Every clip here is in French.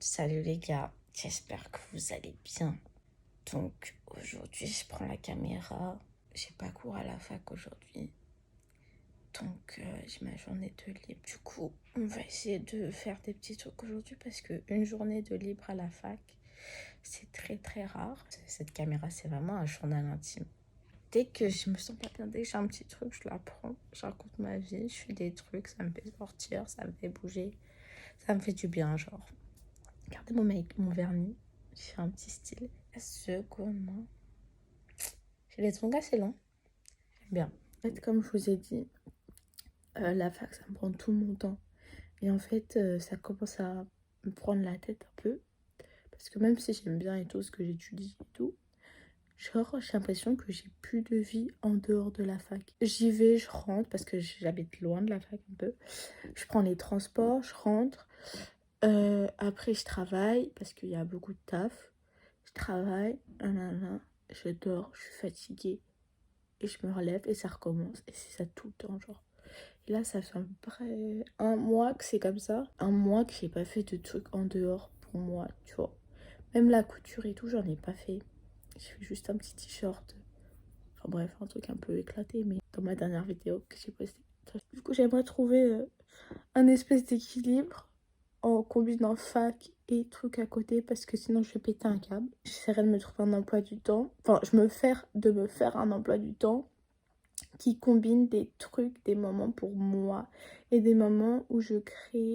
Salut les gars, j'espère que vous allez bien. Donc aujourd'hui je prends la caméra. J'ai pas cours à la fac aujourd'hui. Donc j'ai ma journée de libre. Du coup on va essayer de faire des petits trucs aujourd'hui parce qu'une journée de libre à la fac c'est très rare. Cette caméra c'est vraiment un journal intime. Dès que je me sens pas bien, dès que j'ai un petit truc, je la prends, je raconte ma vie, je fais des trucs, ça me fait sortir, ça me fait bouger, ça me fait du bien genre. Regardez mon vernis, j'ai un petit style. Secondement, j'ai les ongles assez longs, j'aime bien. En fait, comme je vous ai dit, la fac, ça me prend tout mon temps. Et en fait, ça commence à me prendre la tête un peu. Parce que même si j'aime bien et tout ce que j'étudie et tout, genre, j'ai l'impression que j'ai plus de vie en dehors de la fac. J'y vais, je rentre, parce que j'habite loin de la fac un peu. Je prends les transports, je rentre. Après, je travaille, parce qu'il y a beaucoup de taf. Je travaille, je dors, je suis fatiguée. Et je me relève et ça recommence. Et c'est ça tout le temps, genre. Et là, ça fait à peu près un mois que c'est comme ça. Un mois que j'ai pas fait de trucs en dehors pour moi, tu vois. Même la couture et tout, j'en ai pas fait. J'ai fait juste un petit t-shirt. Enfin bref, un truc un peu éclaté, mais dans ma dernière vidéo que j'ai postée. Du coup, j'aimerais trouver un espèce d'équilibre en combinant fac et trucs à côté parce que sinon je vais péter un câble. J'essaierai de me trouver un emploi du temps. Enfin, de me faire un emploi du temps qui combine des trucs, des moments pour moi et des moments où je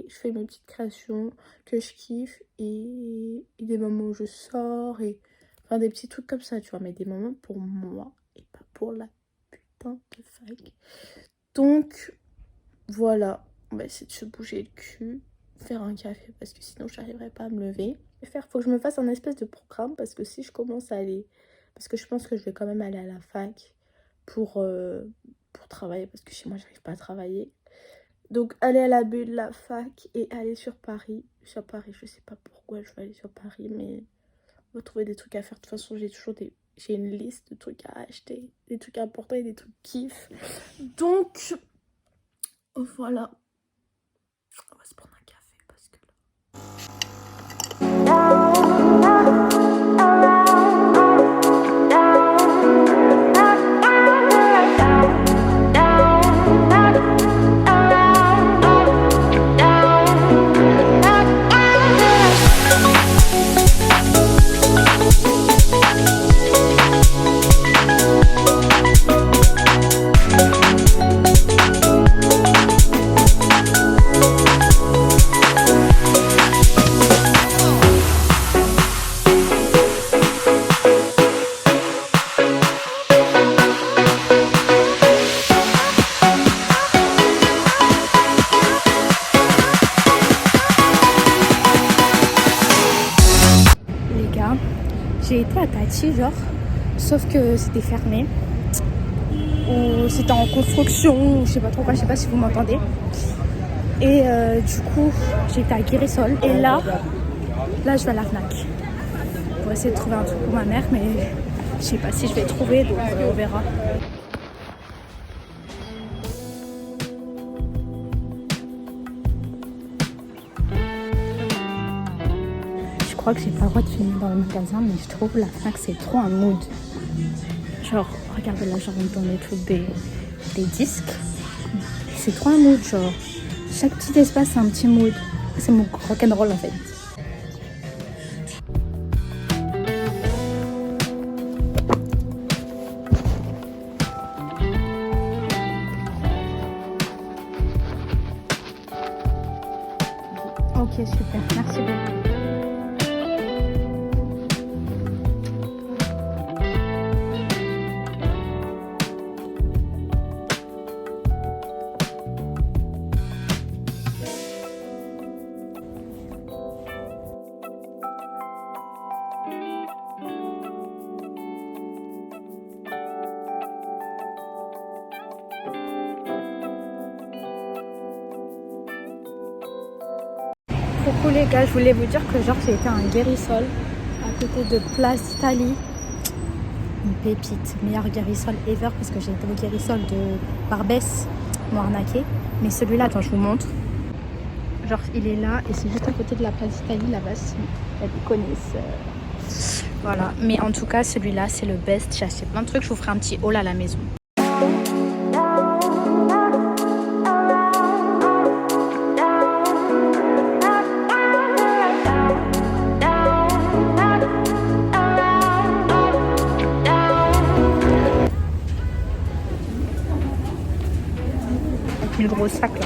fais mes petites créations que je kiffe et des moments où je sors et enfin des petits trucs comme ça, tu vois, mais des moments pour moi et pas pour la putain de fac. Donc voilà, on va essayer de se bouger le cul, faire un café parce que sinon j'arriverai pas à me lever. Faut que je me fasse un espèce de programme parce que si je commence à aller, parce que je pense que je vais quand même aller à la fac pour travailler parce que chez moi j'arrive pas à travailler. Donc aller à la bulle, la fac et aller sur Paris. Sur Paris, je sais pas pourquoi je vais aller sur Paris, mais on va trouver des trucs à faire. De toute façon, j'ai une liste de trucs à acheter, des trucs importants et des trucs kiff. Donc voilà. On va se prendre un café parce que là... J'ai été à Tati, genre, sauf que c'était fermé, ou c'était en construction, ou je sais pas trop quoi, je sais pas si vous m'entendez. Et du coup, j'ai été à Guérissol, et là, je vais à la Fnac pour essayer de trouver un truc pour ma mère, mais je sais pas si je vais trouver, donc on verra. Je crois que j'ai pas le droit de filmer dans le magasin, mais je trouve la Fnac c'est trop un mood. Genre, regardez là, genre dans les trucs des disques. C'est trop un mood, genre. Chaque petit espace c'est un petit mood. C'est mon rock'n'roll en fait. Ok, super, merci beaucoup. Coucou les gars, je voulais vous dire que genre j'ai été à un Guérissol à côté de Place d'Italie. Une pépite, meilleur Guérissol ever parce que j'ai été au Guérissol de Barbès, ils m'ont arnaqué. Mais celui-là, attends, je vous montre. Genre il est là et c'est juste à côté de la place d'Italie là-bas si il y a des connaisseurs. Voilà, mais en tout cas celui-là c'est le best. J'ai acheté plein de trucs, je vous ferai un petit haul à la maison. Avec une grosse sac là.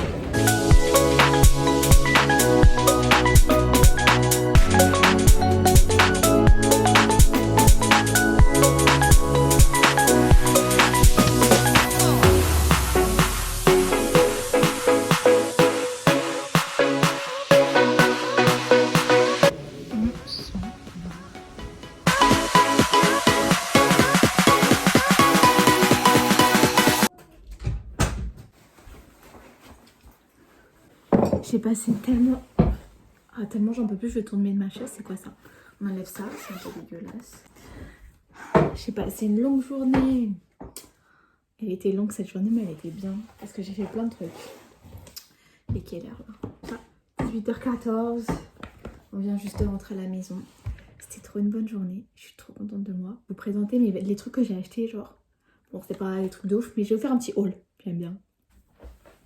J'ai passé tellement... Ah, tellement j'en peux plus, je vais tourner ma chaise. C'est quoi ça? On enlève ça, c'est un peu dégueulasse. J'ai passé une longue journée. Elle était longue cette journée, mais elle était bien. Parce que j'ai fait plein de trucs. Et quelle heure là? 18h14. On vient juste de rentrer à la maison. C'était trop une bonne journée. Je suis trop contente de moi. Vous présenter les trucs que j'ai achetés, genre... Bon, c'est pas les trucs de ouf, mais je vais vous faire un petit haul. J'aime bien.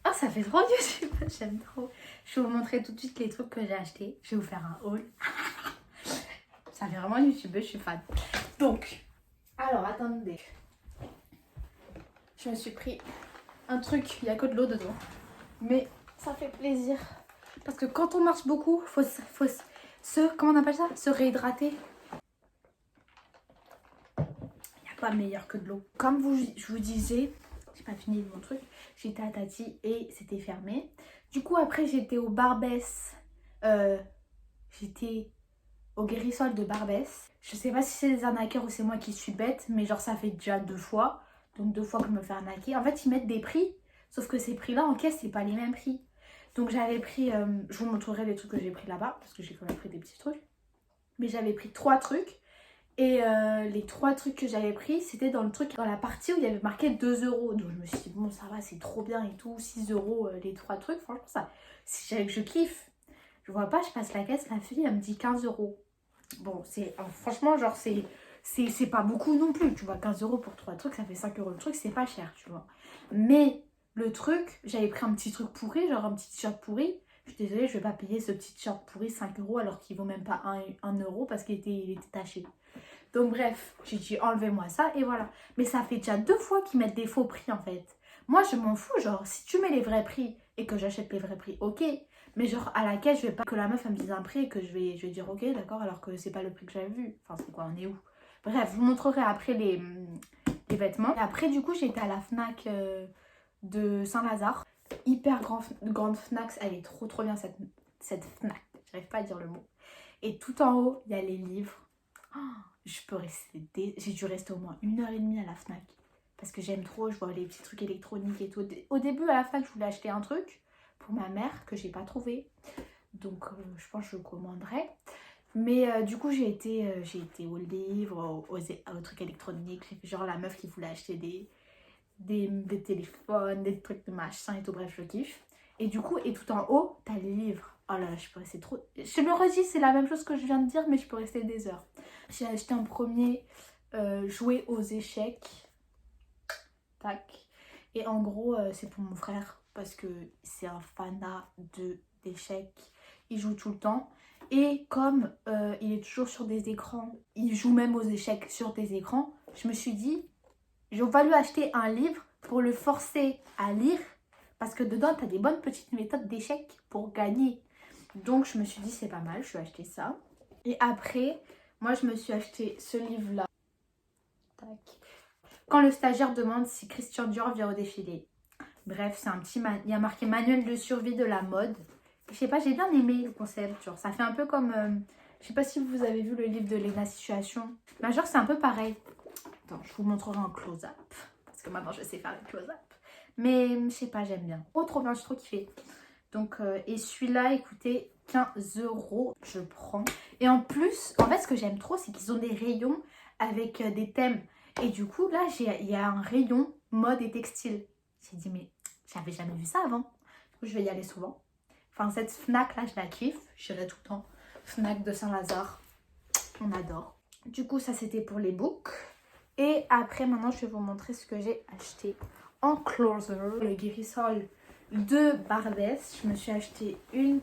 Ah, ça fait trop YouTube, j'aime trop. Je vais vous montrer tout de suite les trucs que j'ai achetés. Je vais vous faire un haul. Ça fait vraiment YouTube, je suis fan. Donc, alors attendez. Je me suis pris un truc, il n'y a que de l'eau dedans. Mais ça fait plaisir. Parce que quand on marche beaucoup, faut comment on appelle ça? Se réhydrater. Il n'y a pas meilleur que de l'eau. Comme je vous disais, j'ai pas fini mon truc. J'étais à Tati et c'était fermé. Du coup, après, j'étais au Barbès. J'étais au Guérissol de Barbès. Je sais pas si c'est des arnaqueurs ou c'est moi qui suis bête, mais genre, ça fait déjà 2 fois. Donc, 2 fois que je me fais arnaquer. En fait, ils mettent des prix. Sauf que ces prix-là, en caisse, c'est pas les mêmes prix. Donc, j'avais pris... je vous montrerai les trucs que j'ai pris là-bas. Parce que j'ai quand même pris des petits trucs. Mais j'avais pris 3 trucs. Et les 3 trucs que j'avais pris, c'était dans la partie où il y avait marqué 2 euros. Donc je me suis dit, bon, ça va, c'est trop bien et tout. 6 euros les 3 trucs. Franchement, ça, je kiffe. Je vois pas, je passe la caisse, la fille, elle me dit 15 euros. Bon, franchement, genre, c'est pas beaucoup non plus. Tu vois, 15 euros pour 3 trucs, ça fait 5 euros le truc, c'est pas cher, tu vois. Mais le truc, j'avais pris un petit truc pourri, genre un petit t-shirt pourri. Je suis désolée, je vais pas payer ce petit t-shirt pourri 5 euros alors qu'il vaut même pas 1 euro parce qu'il était taché. Donc bref, j'ai dit enlevez-moi ça et voilà. Mais ça fait déjà 2 fois qu'ils mettent des faux prix en fait. Moi je m'en fous, genre si tu mets les vrais prix et que j'achète les vrais prix, ok. Mais genre à la caisse, je vais pas que la meuf elle me dise un prix et que je vais dire ok d'accord alors que c'est pas le prix que j'avais vu. Enfin c'est quoi, on est où? Bref, je vous montrerai après les vêtements. Et après du coup j'étais à la Fnac de Saint-Lazare. Hyper grande Fnac, elle est trop bien cette Fnac. J'arrive pas à dire le mot. Et tout en haut, il y a les livres. Oh, j'ai dû rester au moins 1h30 à la Fnac. Parce que j'aime trop, je vois les petits trucs électroniques et tout. Au début, à la Fnac, je voulais acheter un truc pour ma mère que j'ai pas trouvé. Donc, je pense que je le commanderai. Mais du coup, j'ai été aux livres, aux trucs électroniques. J'ai fait genre la meuf qui voulait acheter des téléphones, des trucs de machin et tout. Bref, je kiffe. Et du coup, et tout en haut, t'as les livres. Oh là là, je peux rester trop... Je me redis, c'est la même chose que je viens de dire, mais je peux rester des heures. J'ai acheté un premier jouet aux échecs. Tac. Et en gros, c'est pour mon frère, parce que c'est un fanat d'échecs. Il joue tout le temps. Et comme il est toujours sur des écrans, il joue même aux échecs sur des écrans, je me suis dit, on va lui acheter un livre pour le forcer à lire. Parce que dedans, tu as des bonnes petites méthodes d'échecs pour gagner. Donc, je me suis dit, c'est pas mal, je vais acheter ça. Et après, moi, je me suis acheté ce livre-là. Tac. Quand le stagiaire demande si Christian Dior vient au défilé. Bref, c'est un petit... Il y a marqué manuel de survie de la mode. Je sais pas, j'ai bien aimé le concept. Genre, ça fait un peu comme... je sais pas si vous avez vu le livre de Lena Situation. Bah, genre, c'est un peu pareil. Attends, je vous montrerai en close-up. Parce que maintenant, je sais faire le close-up. Mais je sais pas, j'aime bien. Oh, trop bien, je suis trop kiffée. Donc, et celui-là, écoutez, 15 euros, je prends. Et en plus, en fait, ce que j'aime trop, c'est qu'ils ont des rayons avec des thèmes. Et du coup, là, il y a un rayon mode et textile. J'ai dit, mais j'avais jamais vu ça avant. Du coup, je vais y aller souvent. Enfin, cette Fnac là, je la kiffe. J'irai tout le temps. Fnac de Saint-Lazare. On adore. Du coup, ça c'était pour les books. Et après, maintenant, je vais vous montrer ce que j'ai acheté en closer. Le Guérisol de Barbès. Je me suis acheté une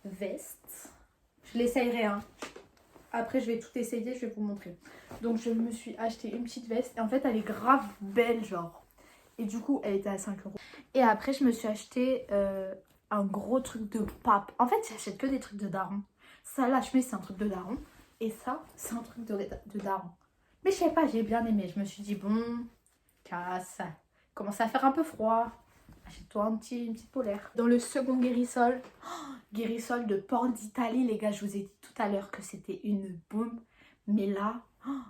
veste. Je l'essayerai, hein. Après, je vais tout essayer, je vais vous montrer. Donc, je me suis acheté une petite veste. Et en fait, elle est grave belle, genre. Et du coup, elle était à 5 €. Et après, je me suis acheté un gros truc de pape. En fait, j'achète que des trucs de daron. Ça, là, je mets, c'est un truc de daron. Et ça, c'est un truc de daron. Mais je sais pas, j'ai bien aimé. Je me suis dit, bon, ça commence à faire un peu froid. Achète-toi une petite polaire. Dans le second Guérisol, Guérisol de Port d'Italie, les gars, je vous ai dit tout à l'heure que c'était une bombe. Mais là,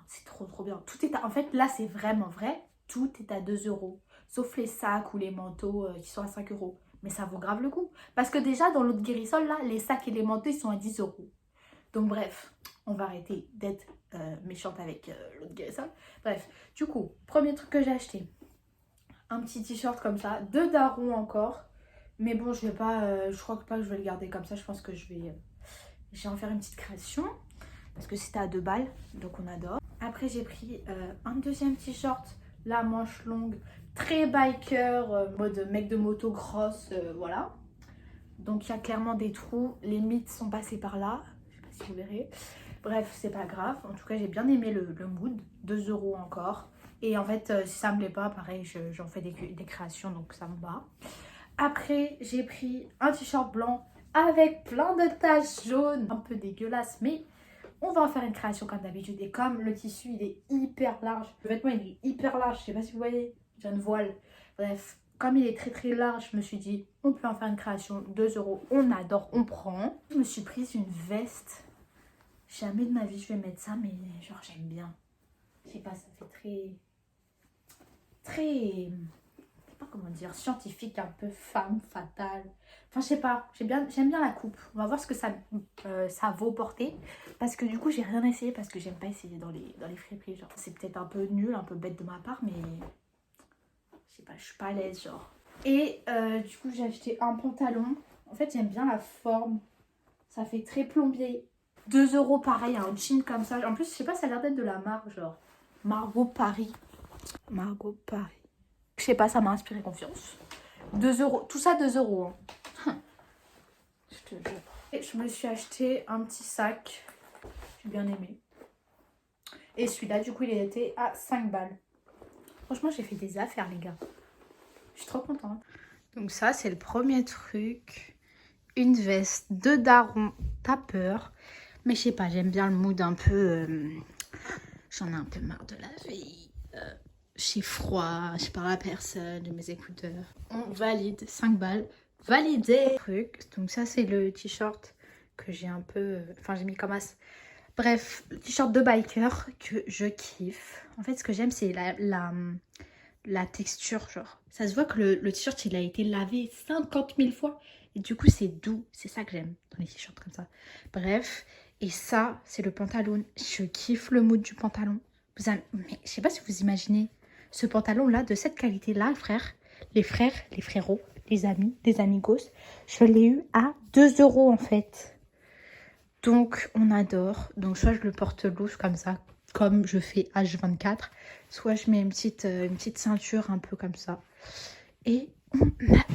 c'est trop bien. Tout est en fait, là, c'est vraiment vrai. Tout est à 2 €. Sauf les sacs ou les manteaux qui sont à 5 €. Mais ça vaut grave le coup. Parce que déjà, dans l'autre Guérisol, là, les sacs et les manteaux, ils sont à 10 €. Donc bref, on va arrêter d'être méchante avec l'autre Guérisol. Bref, du coup, premier truc que j'ai acheté. Un petit t-shirt comme ça. 2 darons encore. Mais bon, je vais pas, je crois pas que je vais le garder comme ça. Je pense que je vais en faire une petite création. Parce que c'était à 2 balles. Donc on adore. Après, j'ai pris un deuxième t-shirt. La manche longue. Très biker. Mode mec de moto grosse. Voilà. Donc il y a clairement des trous. Les mythes sont passés par là. Je sais pas si vous verrez. Bref, c'est pas grave. En tout cas, j'ai bien aimé le mood. 2 € encore. Et en fait, si ça me plaît pas, pareil, j'en fais des créations. Donc ça me va. Après, j'ai pris un t-shirt blanc avec plein de taches jaunes. Un peu dégueulasse, mais on va en faire une création comme d'habitude. Et comme le tissu, il est hyper large. Le vêtement, il est hyper large. Je sais pas si vous voyez. J'ai une voile. Bref, comme il est très large, je me suis dit, on peut en faire une création. 2 €. On adore, on prend. Je me suis prise une veste. Jamais de ma vie, je vais mettre ça, mais genre, j'aime bien. Je sais pas, ça fait très... pas comment dire, scientifique, un peu femme fatale. Enfin, je sais pas, j'aime bien la coupe. On va voir ce que ça vaut porter. Parce que du coup, j'ai rien essayé parce que j'aime pas essayer dans les friperies. Genre, c'est peut-être un peu nul, un peu bête de ma part, mais je sais pas, je suis pas à l'aise, genre. Et du coup, j'ai acheté un pantalon. En fait, j'aime bien la forme. Ça fait très plombier. 2 € pareil, un jean comme ça. En plus, je sais pas, ça a l'air d'être de la marque, genre Margot Paris. Margot Paris. Je sais pas, ça m'a inspiré confiance. 2 €. Tout ça, 2 €. Hein. Je te jure. Et je me suis acheté un petit sac. J'ai bien aimé. Et celui-là, du coup, il était à 5 balles. Franchement, j'ai fait des affaires, les gars. Je suis trop contente. Donc ça, c'est le premier truc. Une veste de daron tapeur. Mais je sais pas, j'aime bien le mood un peu... J'en ai un peu marre de la vie. J'ai froid, je parle à personne, de mes écouteurs. On valide, 5 balles. Validé. Donc ça, c'est le t-shirt que j'ai un peu... Enfin, j'ai mis comme as. Bref, le t-shirt de biker que je kiffe. En fait, ce que j'aime, c'est la texture, genre. Ça se voit que le t-shirt, il a été lavé 50 000 fois. Et du coup, c'est doux. C'est ça que j'aime dans les t-shirts comme ça. Bref, et ça, c'est le pantalon. Je kiffe le mood du pantalon. Mais je sais pas si vous imaginez ce pantalon-là, de cette qualité-là, les frérots, les amis, des amigos. Je l'ai eu à 2 € en fait. Donc, on adore. Donc, soit je le porte loose comme ça, comme je fais H24. Soit je mets une petite ceinture un peu comme ça. Et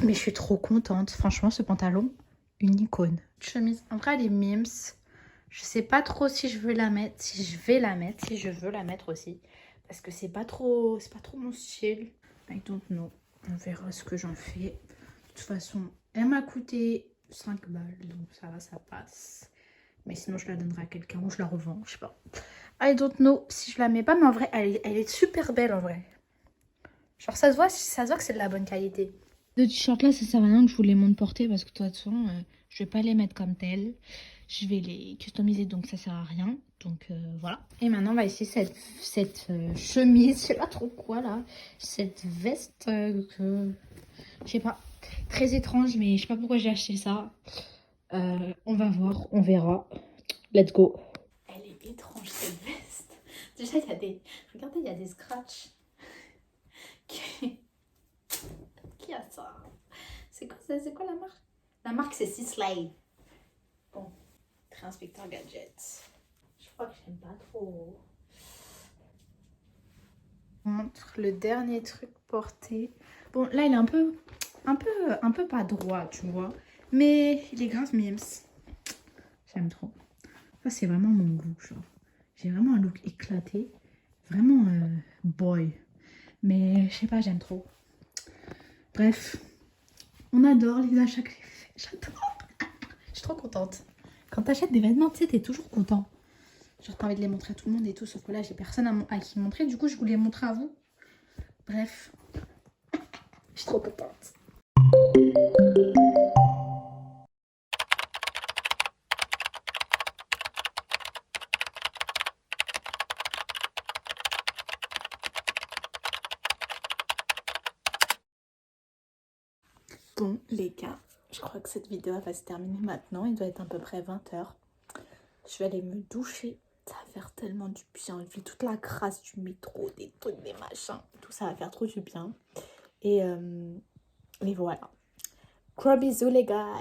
mais je suis trop contente. Franchement, ce pantalon, une icône. Chemise, en vrai, elle est mimes. Je sais pas trop si je veux la mettre. Si je vais la mettre. Si je veux la mettre aussi. Parce que c'est pas trop mon style. I don't know. On verra ce que j'en fais. De toute façon, elle m'a coûté 5 balles. Donc ça va, ça passe. Mais sinon, je la donnerai à quelqu'un ou je la revends. Je sais pas. I don't know si je la mets pas. Mais en vrai, elle est super belle en vrai. Genre, ça se voit que c'est de la bonne qualité. Deux t-shirts là, ça sert à rien que je vous les montre porter parce que de toute façon, je vais pas les mettre comme tels. Je vais les customiser, donc ça sert à rien. Donc voilà. Et maintenant, on va essayer cette chemise, je sais pas trop quoi là. Cette veste que je sais pas, très étrange, mais je sais pas pourquoi j'ai acheté ça. On va voir, on verra. Let's go. Elle est étrange cette veste. Déjà, il y a des... Regardez, il y a des scratchs. Qui a ça? C'est quoi la marque? La marque, c'est Sisley. Bon, très inspecteur gadget. Je crois que j'aime pas trop. Je vous montre le dernier truc porté. Bon, là, il est un peu pas droit, tu vois. Mais il est grave mimes. J'aime trop. Ça, c'est vraiment mon look, genre. J'ai vraiment un look éclaté. Vraiment boy. Mais je sais pas, j'aime trop. Bref, on adore les achats que j'ai fait. J'adore. Je suis trop contente. Quand t'achètes des vêtements, tu sais, t'es toujours content. Genre, t'as envie de les montrer à tout le monde et tout. Sauf que là, j'ai personne à qui montrer. Du coup, je voulais les montrer à vous. Bref, je suis trop contente. Bon, les gars, je crois que cette vidéo va se terminer maintenant. Il doit être à peu près 20 h. Je vais aller me doucher. Ça va faire tellement du bien. Vu toute la crasse du métro, des trucs, des machins. Tout ça va faire trop du bien. Et voilà. Gros bisous les gars.